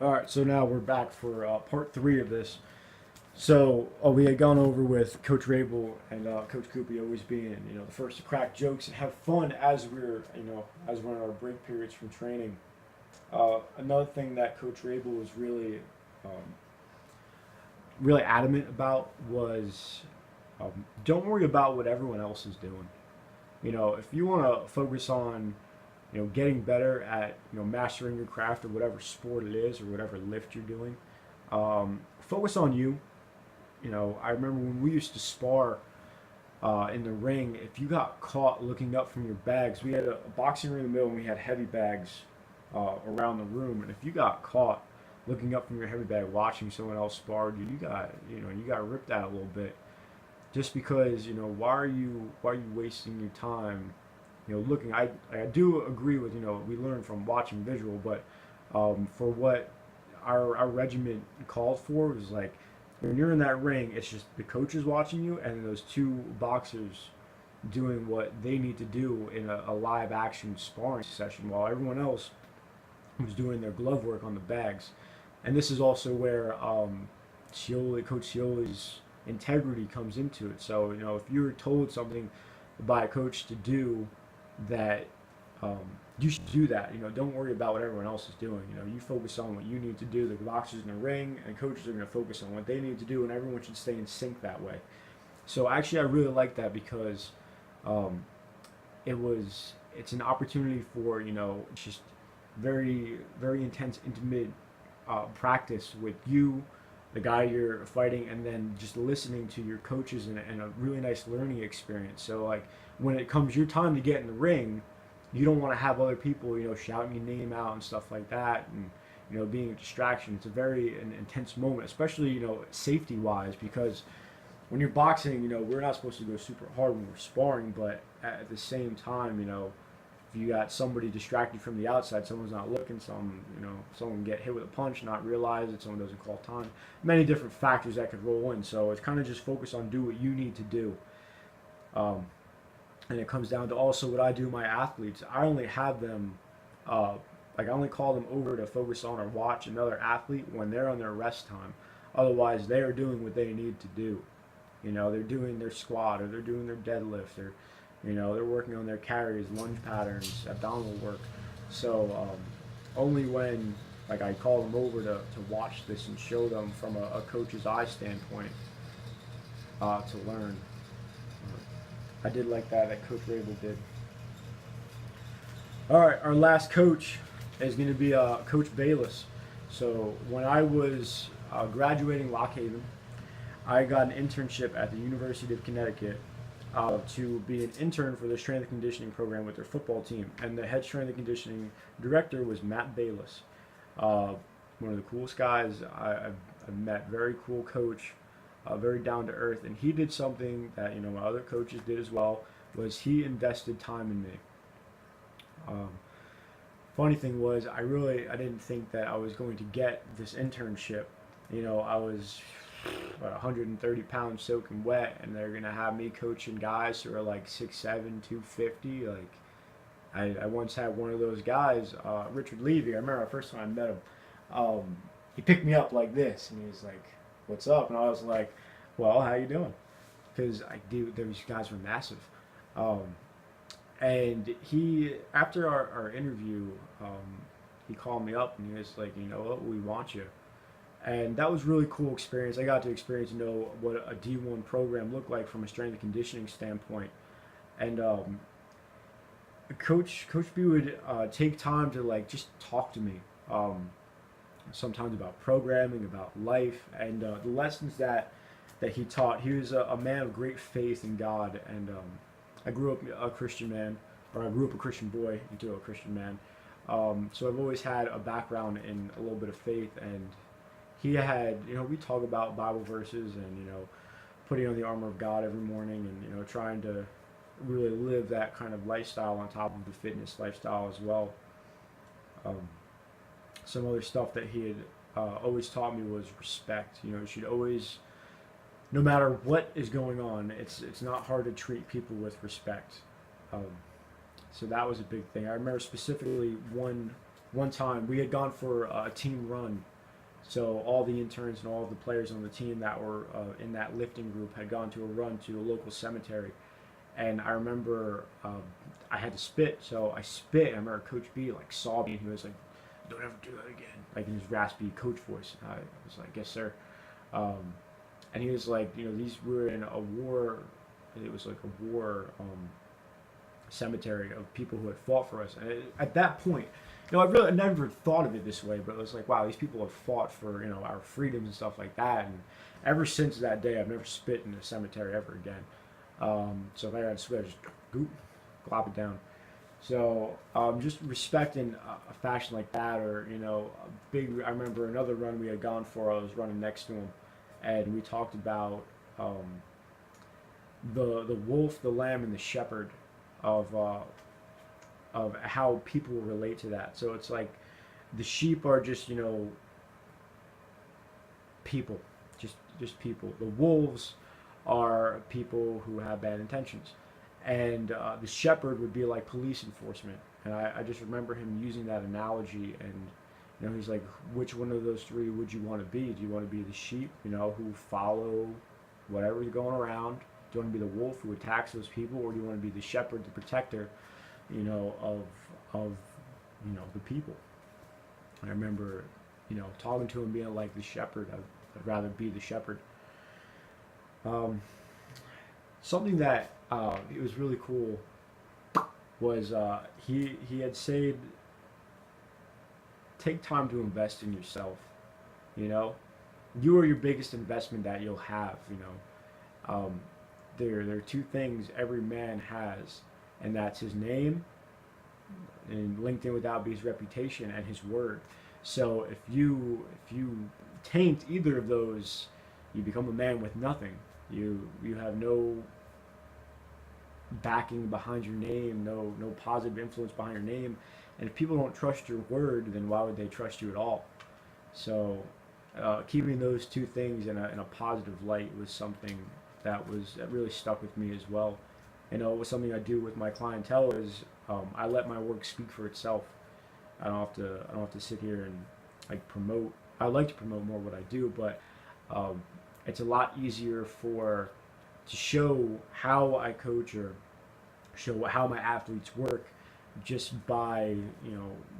All right, so now we're back for part three of this. So we had gone over with Coach Rabel and Coach Coopy always being, the first to crack jokes and have fun as we're in our break periods from training. Another thing that Coach Rabel was um, really adamant about was don't worry about what everyone else is doing. If you want to focus on getting better at mastering your craft or whatever sport it is or whatever lift you're doing, focus on you. I remember when we used to spar in the ring. If you got caught looking up from your bags, we had a boxing ring in the middle and we had heavy bags around the room. And if you got caught looking up from your heavy bag watching someone else spar, you got ripped out a little bit. Just because why are you wasting your time looking. I do agree with we learn from watching visual, but for what our regiment called for was like when you're in that ring, it's just the coaches watching you and those two boxers doing what they need to do in a live action sparring session while everyone else was doing their glove work on the bags. And this is also where Coach Cioli's integrity comes into it. So if you're told something by a coach to do that, um, you should do that. Don't worry about what everyone else is doing. You focus on what you need to do. The boxers in the ring and coaches are going to focus on what they need to do, and everyone should stay in sync that way. So actually, I really like that because um, it's an opportunity for just very very intense, intimate practice with you, the guy you're fighting, and then just listening to your coaches and a really nice learning experience. So like when it comes your time to get in the ring, you don't want to have other people shouting your name out and stuff like that, and being a distraction. It's a very an intense moment, especially safety wise, because when you're boxing, we're not supposed to go super hard when we're sparring, but at the same time, if you got somebody distracted from the outside, someone's not looking, someone can get hit with a punch, not realize it, someone doesn't call time. Many different factors that could roll in. So it's kind of just focus on do what you need to do. Um, and it comes down to also what I do with my athletes. I only have them, like I only call them over to focus on or watch another athlete when they're on their rest time. Otherwise, they are doing what they need to do. They're doing their squat or they're doing their deadlift or they're working on their carries, lunge patterns, abdominal work. So only when like I call them over to watch this and show them from a coach's eye standpoint to learn. I did like that Coach Rabel did. All right, our last coach is going to be Coach Bayless. So when I was graduating Lock Haven, I got an internship at the University of Connecticut to be an intern for the strength and conditioning program with their football team. And the head strength and conditioning director was Matt Bayless, one of the coolest guys I've met. Very cool coach, very down to earth. And he did something that my other coaches did as well. Was he invested time in me. Um, Funny thing was I didn't think that I was going to get this internship. I was about 130 pounds soaking wet, and they're gonna have me coaching guys who are like 6'7", 250. Like I once had one of those guys, Richard Levy. I remember the first time I met him. He picked me up like this, and he was like, "What's up?" And I was like, "Well, how you doing?" Because these guys were massive. Um, and he, after our interview, he called me up and he was like, "You know what, we want you." And that was really cool experience. I got to experience, what a D1 program looked like from a strength and conditioning standpoint. And Coach B would take time to like just talk to me, sometimes about programming, about life, and the lessons that he taught. He was a man of great faith in God, and I grew up a Christian man, or I grew up a Christian boy into a Christian man. So I've always had a background in a little bit of faith, and he had, we talk about Bible verses and, putting on the armor of God every morning and, trying to really live that kind of lifestyle on top of the fitness lifestyle as well. Um, some other stuff that he had always taught me was respect. You should always, no matter what is going on, it's not hard to treat people with respect. Um, so that was a big thing. I remember specifically one one time we had gone for a team run. So all the interns and all of the players on the team that were in that lifting group had gone to a run to a local cemetery. And I remember I had to spit, so I spit. And I remember Coach B like saw me and he was like, "Don't ever do that again," like in his raspy coach voice. And I was like, "Yes, sir." Um, and he was like, these were in a war. It was like a war cemetery of people who had fought for us. And at that point, I never thought of it this way, but it was like, wow, these people have fought for our freedoms and stuff like that. And ever since that day, I've never spit in a cemetery ever again. So if I had to spit, I just goop, glop it down. So just respecting a fashion like that, or a big. I remember another run we had gone for. I was running next to him, and we talked about the wolf, the lamb, and the shepherd of how people relate to that. So it's like the sheep are just people, just people. The wolves are people who have bad intentions, and the shepherd would be like police enforcement. And I just remember him using that analogy, and he's like, which one of those three would you want to be? Do you want to be the sheep, who follow whatever's going around? Do you want to be the wolf who attacks those people, or do you want to be the shepherd, the protector, of the people? And I remember, talking to him, being like the shepherd. I'd rather be the shepherd. Something that it was really cool was he had said, take time to invest in yourself. You are your biggest investment that you'll have. There are two things every man has, and that's his name, and LinkedIn without be his reputation, and his word. So if you taint either of those, you become a man with nothing. You have no backing behind your name, no positive influence behind your name. And if people don't trust your word, then why would they trust you at all? So keeping those two things in a positive light was something that really stuck with me as well. It was something I do with my clientele is I let my work speak for itself. I don't have to sit here and like promote. I like to promote more what I do, but it's a lot easier to show how I coach or show how my athletes work just by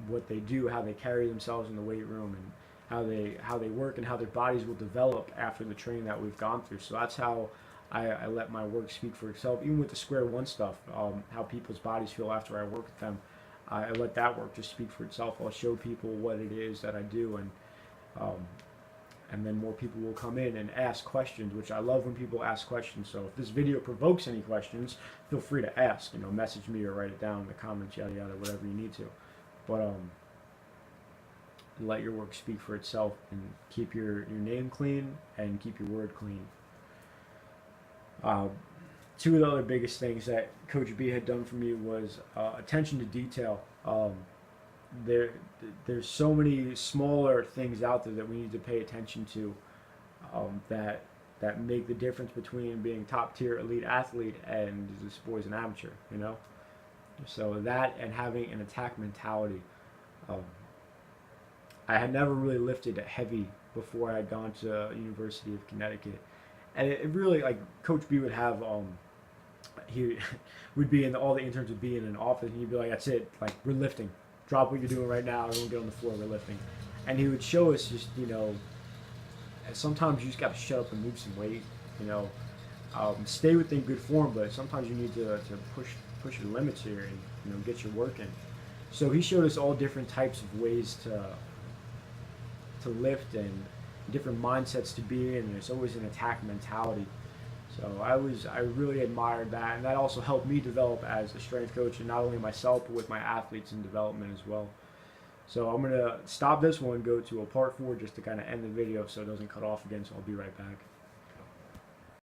what they do, how they carry themselves in the weight room, and how they work, and how their bodies will develop after the training that we've gone through. So that's how I let my work speak for itself. Even with the square one stuff, how people's bodies feel after I work with them, I let that work just speak for itself. I'll show people what it is that I do, and then more people will come in and ask questions, which I love when people ask questions. So if this video provokes any questions, feel free to ask. Message me or write it down in the comments, yada yada, whatever you need to. But let your work speak for itself, and keep your name clean and keep your word clean. Two of the other biggest things that Coach B had done for me was attention to detail. There's so many smaller things out there that we need to pay attention to that make the difference between being top tier elite athlete and this boy's an amateur. So that, and having an attack mentality. I had never really lifted heavy before I had gone to University of Connecticut. And it really, like, Coach B would have, he would be all the interns would be in an office, and he'd be like, that's it, like, we're lifting. Drop what you're doing right now, everyone get on the floor, we're lifting. And he would show us just, sometimes you just got to shut up and move some weight, stay within good form, but sometimes you need to push your limits here and, get your work in. So he showed us all different types of ways to lift, and different mindsets to be in. There's always an attack mentality. So I really admired that, and that also helped me develop as a strength coach, and not only myself, but with my athletes in development as well. So I'm going to stop this one, go to a part 4 just to kind of end the video so it doesn't cut off again, so I'll be right back.